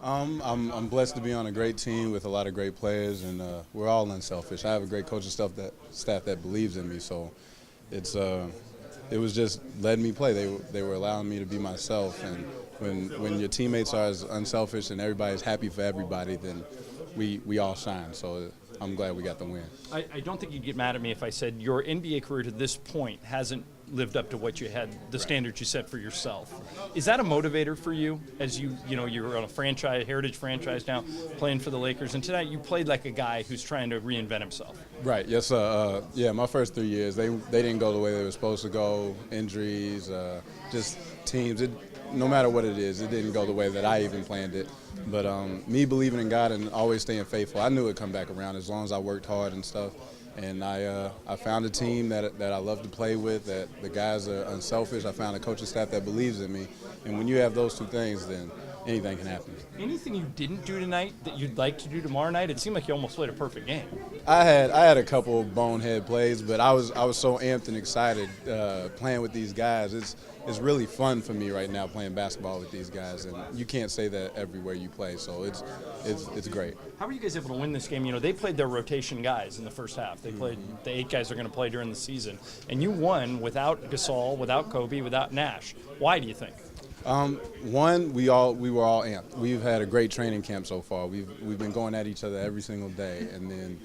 I'm blessed to be on a great team with a lot of great players, and we're all unselfish. I have a great coaching staff that believes in me, so it was just letting me play. They were allowing me to be myself, and when your teammates are as unselfish and everybody's happy for everybody, then we all shine. So I'm glad we got the win. I don't think you'd get mad at me if I said your NBA career to this point hasn't lived up to what you had, the standards you set for yourself. Is that a motivator for you as you're on a heritage franchise now, playing for the Lakers, and tonight you played like a guy who's trying to reinvent himself? Right. Yes. Yeah. My first 3 years, they didn't go the way they were supposed to go. Injuries, just teams. No matter what it is, it didn't go the way that I even planned it. But me believing in God and always staying faithful, I knew it'd come back around as long as I worked hard and stuff. And I found a team that I love to play with, that the guys are unselfish. I found a coaching staff that believes in me. And when you have those two things, then anything can happen. Anything you didn't do tonight that you'd like to do tomorrow night? It seemed like you almost played a perfect game. I had a couple bonehead plays, but I was so amped and excited playing with these guys. It's really fun for me right now playing basketball with these guys, and you can't say that everywhere you play. So it's great. How were you guys able to win this game? You know, they played their rotation guys in the first half. They played the 8 guys they're going to play during the season, and you won without Gasol, without Kobe, without Nash. Why do you think? One, we were all amped. We've had a great training camp so far. We've been going at each other every single day, and then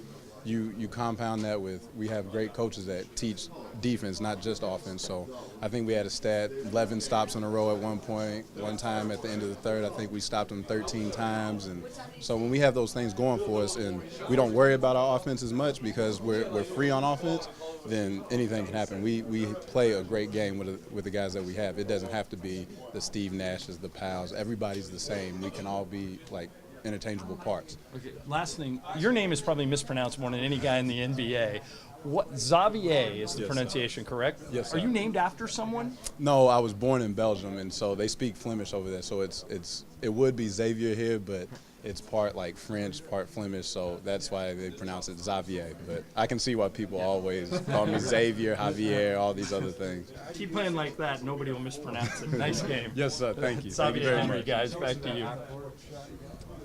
you compound that with we have great coaches that teach defense, not just offense. So I think we had a stat 11 stops in a row at one point. One time at the end of the third, I think we stopped them 13 times. And so when we have those things going for us, and we don't worry about our offense as much because we're free on offense, then anything can happen. We play a great game with the guys that we have. It doesn't have to be the Steve Nashes, the Powells. Everybody's the same. We can all be like interchangeable parts. Okay, last thing, your name is probably mispronounced more than any guy in the NBA. What Xavier is the pronunciation, correct? Yes, sir. Are you named after someone? No, I was born in Belgium, and so they speak Flemish over there. So it would be Xavier here, but it's part like French, part Flemish, so that's why they pronounce it Xavier. But I can see why people always call me Xavier, Javier, all these other things. Keep playing like that. Nobody will mispronounce it. Nice game. Yes, sir. Thank you. Xavier Thank you very Henry, much. guys. Back to you.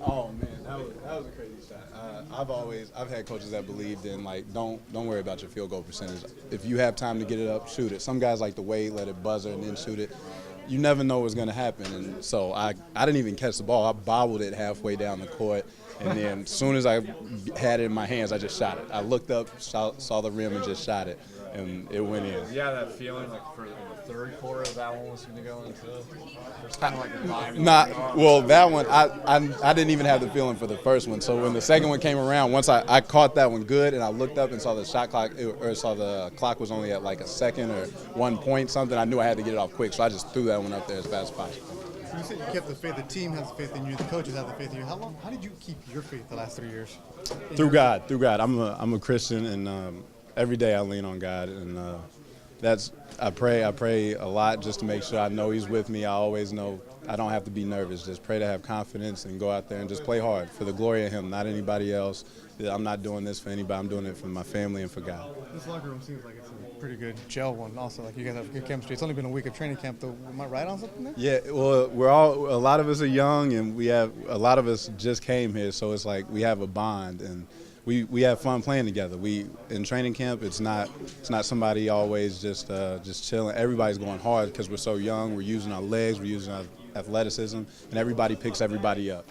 Oh man, that was a crazy shot. I've had coaches that believed in like don't worry about your field goal percentage. If you have time to get it up, shoot it. Some guys like to wait, let it buzzer, and then shoot it. You never know what's going to happen, and so I didn't even catch the ball. I bobbled it halfway down the court, and then as soon as I had it in my hands, I just shot it. I looked up, saw the rim, and just shot it, and it went in. Yeah, that feeling like for the third quarter that one was going to go into. There's kind of like a vibe. That one I didn't even have the feeling for the first one. So when the second one came around, once I caught that one good, and I looked up and saw the shot clock or saw the clock was only at like a second or 1 point something, I knew I had to get it off quick. So I just threw that one up there as fast as possible. So you said you kept the faith. The team has the faith in you. The coaches have the faith in you. How did you keep your faith the last 3 years? Through God. I'm a Christian, and every day I lean on God, and I pray a lot just to make sure I know He's with me. I always know I don't have to be nervous. Just pray to have confidence and go out there and just play hard for the glory of Him, not anybody else. I'm not doing this for anybody. I'm doing it for my family and for God. This locker room seems like it's a pretty good gel one. Also, like you guys have good chemistry. It's only been a week of training camp, though. Am I right on something there? Yeah, well, a lot of us are young, and a lot of us just came here, so it's like we have a bond, and we have fun playing together. In training camp, it's not somebody always just chilling. Everybody's going hard because we're so young. We're using our legs, we're using our athleticism, and everybody picks everybody up.